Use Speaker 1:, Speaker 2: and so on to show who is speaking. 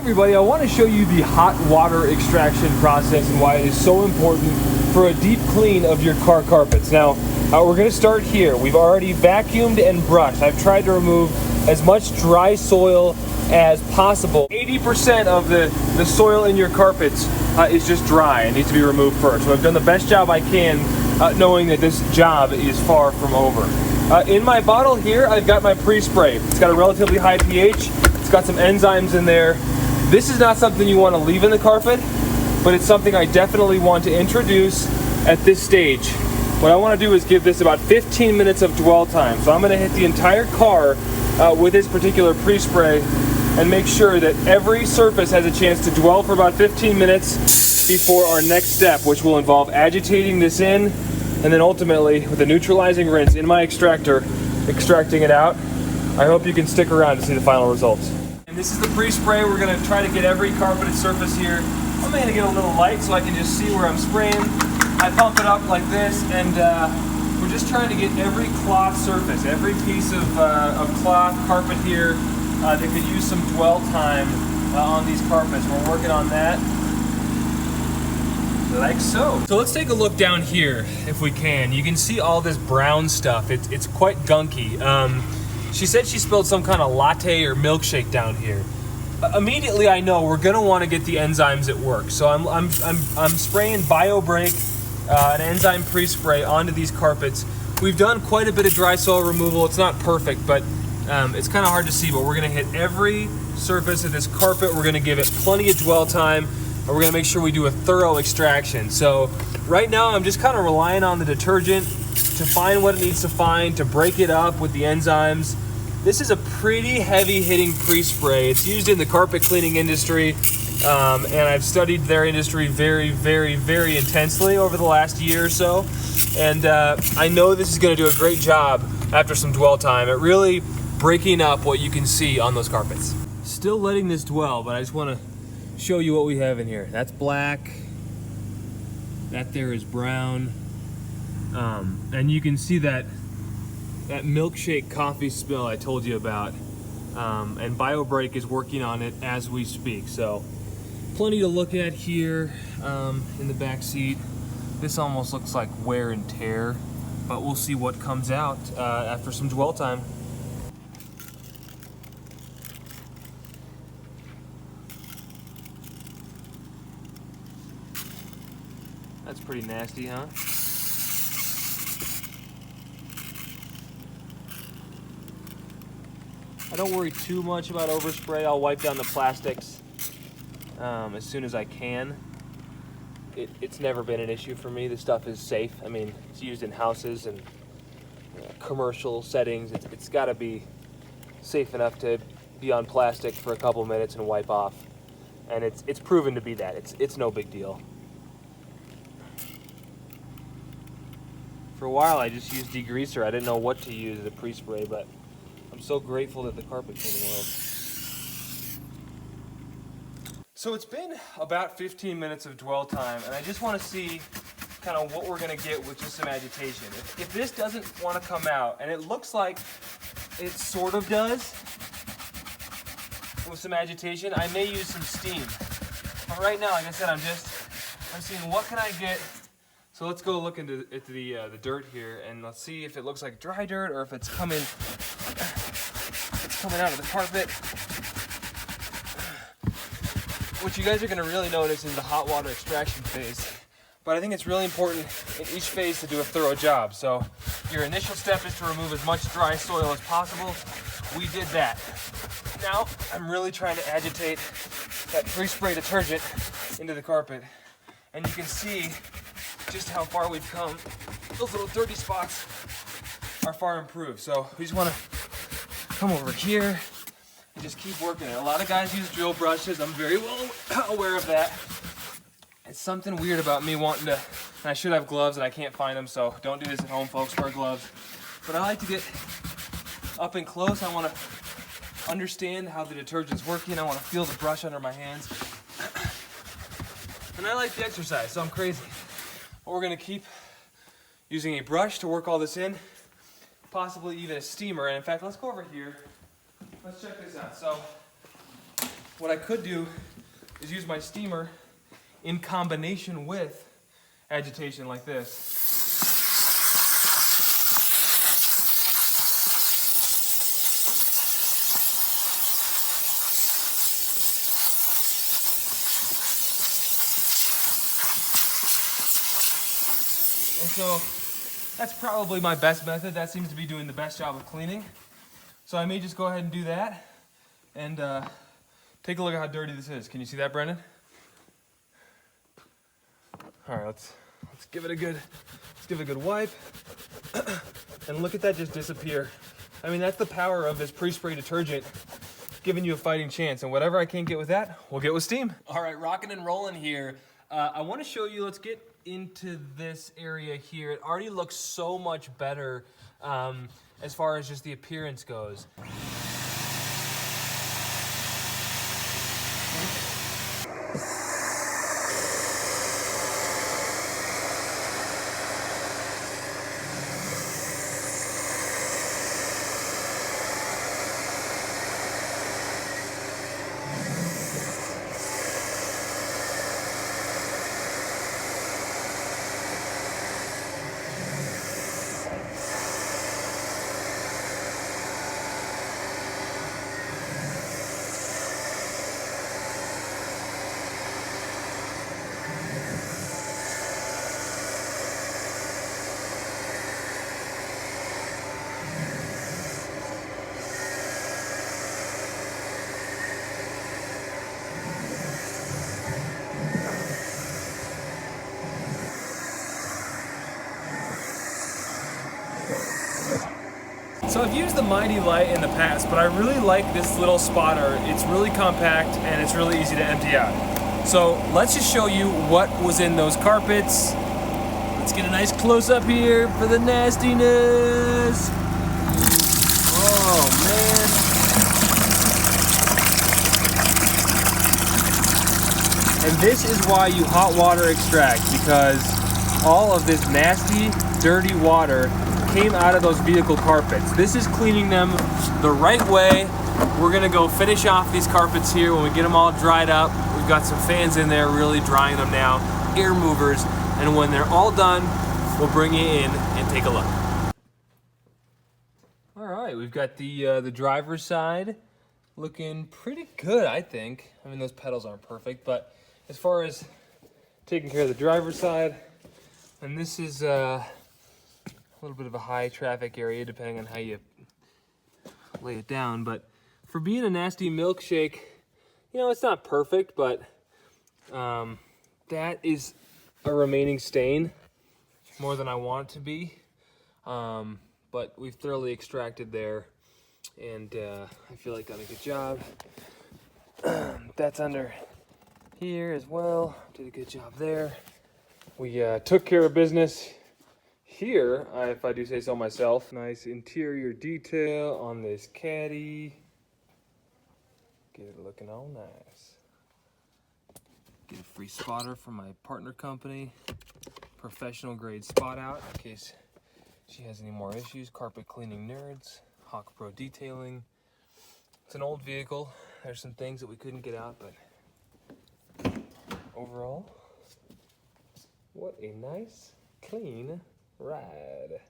Speaker 1: everybody, I want to show you the hot water extraction process and why it is so important for a deep clean of your car carpets. Now, we're going to start here. We've already vacuumed and brushed. I've tried to remove as much dry soil as possible. 80% of the soil in your carpets is just dry and needs to be removed first. So I've done the best job I can knowing that this job is far from over. In my bottle here, I've got my pre-spray. It's got a relatively high pH. It's got some enzymes in there. This is not something you want to leave in the carpet, but it's something I definitely want to introduce at this stage. What I want to do is give this about 15 minutes of dwell time. So I'm going to hit the entire car with this particular pre-spray and make sure that every surface has a chance to dwell for about 15 minutes before our next step, which will involve agitating this in, and then ultimately with a neutralizing rinse in my extractor, extracting it out. I hope you can stick around to see the final results. And this is the pre-spray. We're going to try to get every carpeted surface here. I'm going to get a little light so I can just see where I'm spraying. I pump it up like this, and we're just trying to get every cloth surface, every piece of cloth carpet here that could use some dwell time on these carpets. We're working on that, like so. So let's take a look down here if we can. You can see all this brown stuff. It's quite gunky. She said she spilled some kind of latte or milkshake down here. Immediately I know we're gonna want to get the enzymes at work. So I'm spraying BioBreak, an enzyme pre-spray onto these carpets. We've done quite a bit of dry soil removal. It's not perfect, but it's kind of hard to see, but we're gonna hit every surface of this carpet. We're gonna give it plenty of dwell time, and we're gonna make sure we do a thorough extraction. So right now I'm just kind of relying on the detergent to find what it needs to find, to break it up with the enzymes. This is a pretty heavy hitting pre-spray. It's used in the carpet cleaning industry, and I've studied their industry very, very, very intensely over the last year or so. And I know this is gonna do a great job after some dwell time at really breaking up what you can see on those carpets. Still letting this dwell, but I just wanna show you what we have in here. That's black, that there is brown, and you can see that milkshake coffee spill I told you about, and BioBreak is working on it as we speak. So plenty to look at here in the back seat. This almost looks like wear and tear, but we'll see what comes out after some dwell time. That's pretty nasty, huh? I don't worry too much about overspray. I'll wipe down the plastics as soon as I can. It's never been an issue for me. This stuff is safe. I mean, it's used in houses and commercial settings. It's got to be safe enough to be on plastic for a couple minutes and wipe off. And it's proven to be that. It's no big deal. For a while, I just used degreaser. I didn't know what to use as a pre-spray, but I'm so grateful that the carpet cleaning world. So it's been about 15 minutes of dwell time, and I just want to see kind of what we're going to get with just some agitation. If this doesn't want to come out, and it looks like it sort of does with some agitation, I may use some steam. But right now, like I said, I'm seeing what can I get. So let's go look into the dirt here, and let's see if it looks like dry dirt or if it's coming out of the carpet. What you guys are going to really notice is the hot water extraction phase. But I think it's really important in each phase to do a thorough job. So your initial step is to remove as much dry soil as possible. We did that. Now I'm really trying to agitate that pre-spray detergent into the carpet. And you can see just how far we've come. Those little dirty spots are far improved. So we just want to come over here and just keep working it. A lot of guys use drill brushes. I'm very well aware of that. It's something weird about me wanting to, and I should have gloves and I can't find them, so don't do this at home, folks, wear gloves. But I like to get up and close. I want to understand how the detergent's working. I want to feel the brush under my hands. And I like the exercise, so I'm crazy. But we're going to keep using a brush to work all this in, possibly even a steamer. And in fact, let's go over here. Let's check this out. So what I could do is use my steamer in combination with agitation like this. And so that's probably my best method. That seems to be doing the best job of cleaning. So I may just go ahead and do that and take a look at how dirty this is. Can you see that, Brendan? All right, let's give it a good wipe. And look at that just disappear. I mean, that's the power of this pre-spray detergent giving you a fighting chance. And whatever I can't get with that, we'll get with steam. All right, rocking and rolling here. I want to show you, let's get into this area here. It already looks so much better as far as just the appearance goes. So I've used the Mighty Light in the past, but I really like this little spotter. It's really compact and it's really easy to empty out. So let's just show you what was in those carpets. Let's get a nice close-up here for the nastiness. Oh man. And this is why you hot water extract, because all of this nasty, dirty water came out of those vehicle carpets. This is cleaning them the right way. We're gonna go finish off these carpets here when we get them all dried up. We've got some fans in there really drying them now, air movers, and when they're all done, we'll bring you in and take a look. All right, we've got the driver's side looking pretty good, I think. I mean, those pedals aren't perfect, but as far as taking care of the driver's side, and this is a little bit of a high traffic area depending on how you lay it down, but for being a nasty milkshake, you know, it's not perfect, but that is a remaining stain, more than I want it to be, but we've thoroughly extracted there, and I feel like done a good job. That's under here as well, did a good job there. We took care of business here, if I do say so myself. Nice interior detail on this caddy. Get it looking all nice. Get a free spotter from my partner company. Professional grade spot out in case she has any more issues. Carpet cleaning nerds. Hawk Pro detailing. It's an old vehicle. There's some things that we couldn't get out, but overall, what a nice, clean ride.